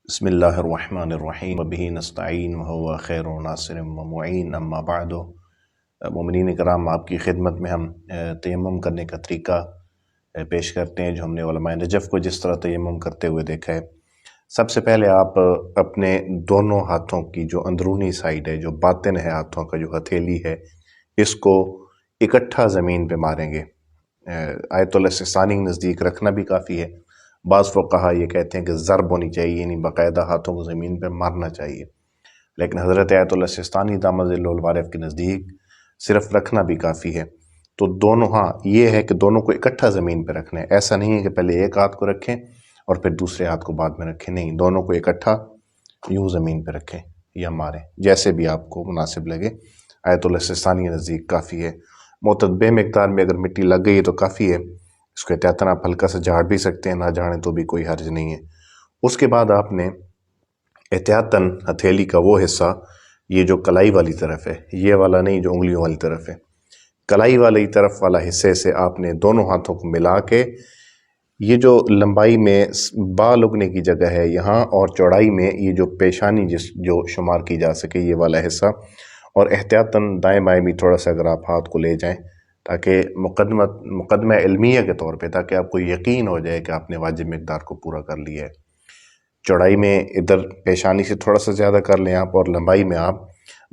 بسم اللہ الرحمن الرحیم وبہ نستعین وہو خیر ناصر ومعین اما بعد۔ مومنین کرام، آپ کی خدمت میں ہم تیمم کرنے کا طریقہ پیش کرتے ہیں جو ہم نے علماء نجف کو جس طرح تیمم کرتے ہوئے دیکھا ہے۔ سب سے پہلے آپ اپنے دونوں ہاتھوں کی جو اندرونی سائیڈ ہے، جو باطن ہے ہاتھوں کا، جو ہتھیلی ہے، اس کو اکٹھا زمین پہ ماریں گے۔ آیت الاستحسانی کے نزدیک رکھنا بھی کافی ہے۔ بعض فقہا یہ کہتے ہیں کہ ضرب ہونی چاہیے، یعنی باقاعدہ ہاتھوں کو زمین پہ مارنا چاہیے، لیکن حضرت آیت اللہ سستانی دامت ذلہ الوارف کے نزدیک صرف رکھنا بھی کافی ہے۔ تو دونوں، یہ ہے کہ دونوں کو اکٹھا زمین پہ رکھنا ہے۔ ایسا نہیں ہے کہ پہلے ایک ہاتھ کو رکھیں اور پھر دوسرے ہاتھ کو بعد میں رکھیں، نہیں، دونوں کو اکٹھا یوں زمین پہ رکھیں یا ماریں، جیسے بھی آپ کو مناسب لگے۔ آیت اللہ سستانی کے نزدیک کافی ہے۔ معتدبے مقدار میں اگر مٹی لگ گئی ہے تو کافی ہے، اس کو احتیاطاً آپ ہلکا سے جھاڑ بھی سکتے ہیں، نہ جھاڑیں تو بھی کوئی حرج نہیں ہے۔ اس کے بعد آپ نے احتیاطاً ہتھیلی کا وہ حصہ، یہ جو کلائی والی طرف ہے، یہ والا نہیں جو انگلیوں والی طرف ہے، کلائی والی طرف والا حصے سے آپ نے دونوں ہاتھوں کو ملا کے، یہ جو لمبائی میں بال اگنے کی جگہ ہے یہاں، اور چوڑائی میں یہ جو پیشانی جو شمار کی جا سکے، یہ والا حصہ، اور احتیاطاً دائیں بائیں بھی تھوڑا سا اگر آپ ہاتھ کو لے جائیں، تاکہ مقدمہ علمیہ کے طور پہ، تاکہ آپ کو یقین ہو جائے کہ آپ نے واجب مقدار کو پورا کر لیا ہے۔ چوڑائی میں ادھر پیشانی سے تھوڑا سا زیادہ کر لیں آپ، اور لمبائی میں آپ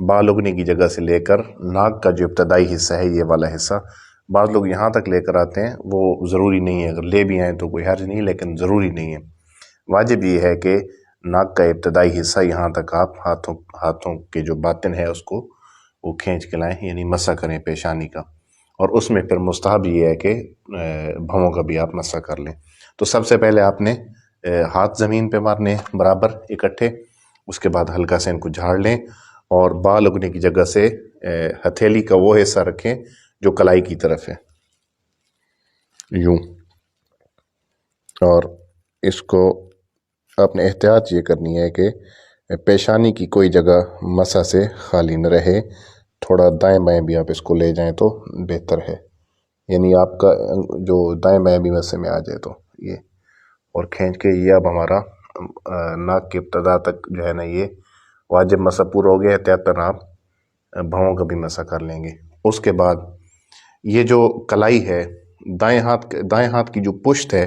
بال اگنے کی جگہ سے لے کر ناک کا جو ابتدائی حصہ ہے، یہ والا حصہ، بعض لوگ یہاں تک لے کر آتے ہیں، وہ ضروری نہیں ہے، اگر لے بھی آئیں تو کوئی حرج نہیں، لیکن ضروری نہیں ہے۔ واجب یہ ہے کہ ناک کا ابتدائی حصہ یہاں تک آپ ہاتھوں کے جو باطن ہے اس کو وہ کھینچ کے لائیں، یعنی مسح کریں پیشانی کا، اور اس میں پھر مستحب یہ ہے کہ بھووں کا بھی آپ مسح کر لیں۔ تو سب سے پہلے آپ نے ہاتھ زمین پہ مارنے برابر اکٹھے، اس کے بعد ہلکا سے ان کو جھاڑ لیں، اور بال اگنے کی جگہ سے ہتھیلی کا وہ حصہ رکھیں جو کلائی کی طرف ہے، یوں، اور اس کو اپنے احتیاط یہ کرنی ہے کہ پیشانی کی کوئی جگہ مسح سے خالی نہ رہے۔ تھوڑا دائیں بائیں بھی آپ اس کو لے جائیں تو بہتر ہے، یعنی آپ کا جو دائیں بائیں بھی مسح میں آ جائے تو یہ، اور کھینچ کے یہ اب ہمارا ناک کی ابتدا تک جو ہے نا، یہ واجب مسح پورا ہو گیا۔ احتیاطاً آپ بھووں کا بھی مسح کر لیں گے۔ اس کے بعد یہ جو کلائی ہے، دائیں ہاتھ کی جو پشت ہے،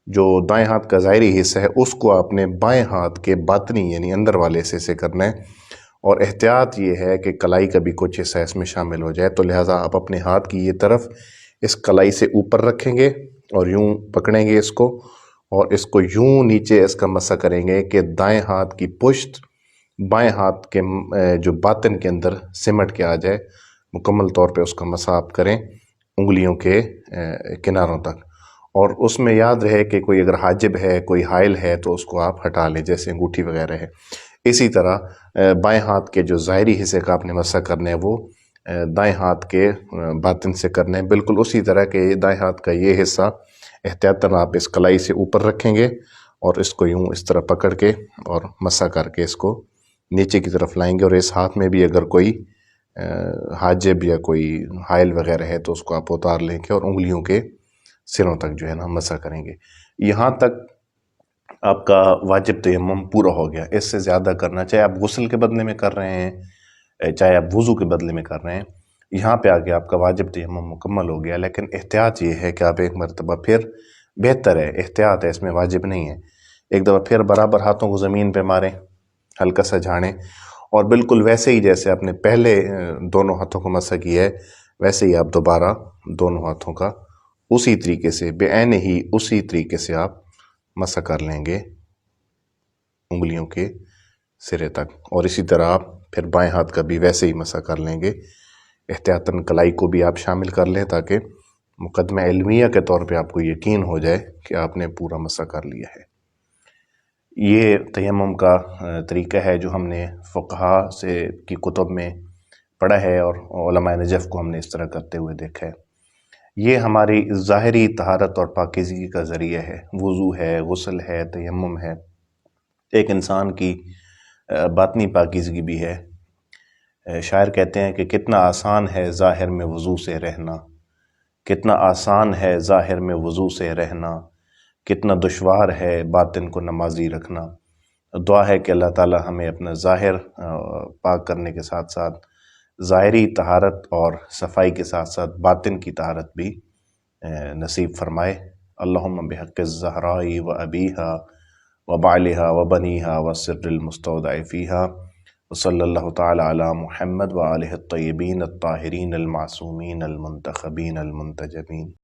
جو دائیں ہاتھ کا ظاہری حصہ ہے، اس کو آپ نے بائیں ہاتھ کے باطنی یعنی اندر والے حصے سے کرنا ہے، اور احتیاط یہ ہے کہ کلائی کا بھی کچھ حصہ اس میں شامل ہو جائے، تو لہٰذا آپ اپنے ہاتھ کی یہ طرف اس کلائی سے اوپر رکھیں گے اور یوں پکڑیں گے اس کو، اور اس کو یوں نیچے اس کا مسح کریں گے کہ دائیں ہاتھ کی پشت بائیں ہاتھ کے جو باطن کے اندر سمٹ کے آ جائے، مکمل طور پہ اس کا مسح آپ کریں انگلیوں کے کناروں تک۔ اور اس میں یاد رہے کہ کوئی اگر حاجب ہے، کوئی حائل ہے تو اس کو آپ ہٹا لیں، جیسے انگوٹھی وغیرہ ہے۔ اسی طرح بائیں ہاتھ کے جو ظاہری حصے کا آپ نے مسح کرنا ہے، وہ دائیں ہاتھ کے باطن سے کرنا ہے، بالکل اسی طرح کہ دائیں ہاتھ کا یہ حصہ احتیاطاً آپ اس کلائی سے اوپر رکھیں گے، اور اس کو یوں اس طرح پکڑ کے اور مسح کر کے اس کو نیچے کی طرف لائیں گے، اور اس ہاتھ میں بھی اگر کوئی حاجب یا کوئی حائل وغیرہ ہے تو اس کو آپ اتار لیں گے، اور انگلیوں کے سروں تک جو ہے نا مسح کریں گے۔ یہاں تک آپ کا واجب تیمم پورا ہو گیا۔ اس سے زیادہ کرنا، چاہے آپ غسل کے بدلے میں کر رہے ہیں، چاہے آپ وضو کے بدلے میں کر رہے ہیں، یہاں پہ آگے آپ کا واجب تیمم مکمل ہو گیا۔ لیکن احتیاط یہ ہے کہ آپ ایک مرتبہ پھر، بہتر ہے، احتیاط ہے، اس میں واجب نہیں ہے، ایک دفعہ پھر برابر ہاتھوں کو زمین پہ ماریں، ہلکا سا جھاڑیں، اور بالکل ویسے ہی جیسے آپ نے پہلے دونوں ہاتھوں کو مسح کیا ہے، ویسے ہی آپ دوبارہ دونوں ہاتھوں کا اسی طریقے سے، بے عین ہی اسی طریقے سے آپ مسح کر لیں گے انگلیوں کے سرے تک، اور اسی طرح آپ پھر بائیں ہاتھ کا بھی ویسے ہی مسح کر لیں گے۔ احتیاطاً کلائی کو بھی آپ شامل کر لیں تاکہ مقدمہ علمیہ کے طور پہ آپ کو یقین ہو جائے کہ آپ نے پورا مسح کر لیا ہے۔ یہ تیمم کا طریقہ ہے جو ہم نے فقہا کی کتب میں پڑھا ہے، اور علماء نجف کو ہم نے اس طرح کرتے ہوئے دیکھا ہے۔ یہ ہماری ظاہری طہارت اور پاکیزگی کا ذریعہ ہے، وضو ہے، غسل ہے، تیمم ہے، ایک انسان کی باطنی پاکیزگی بھی ہے۔ شاعر کہتے ہیں کہ کتنا آسان ہے ظاہر میں وضو سے رہنا، کتنا آسان ہے ظاہر میں وضو سے رہنا، کتنا دشوار ہے باطن کو نمازی رکھنا۔ دعا ہے کہ اللہ تعالی ہمیں اپنا ظاہر پاک کرنے کے ساتھ ساتھ ظاہری طہارت اور صفائی کے ساتھ ساتھ باطن کی طہارت بھی نصیب فرمائے۔ اللہم بحق الزہراء و ابیہا و بعلہا و بنیہا و سر المستودع فیہا وصلی اللہ تعالی علی محمد و آلہ الطیبین الطاہرین المعصومین المنتخبین المنتجبین۔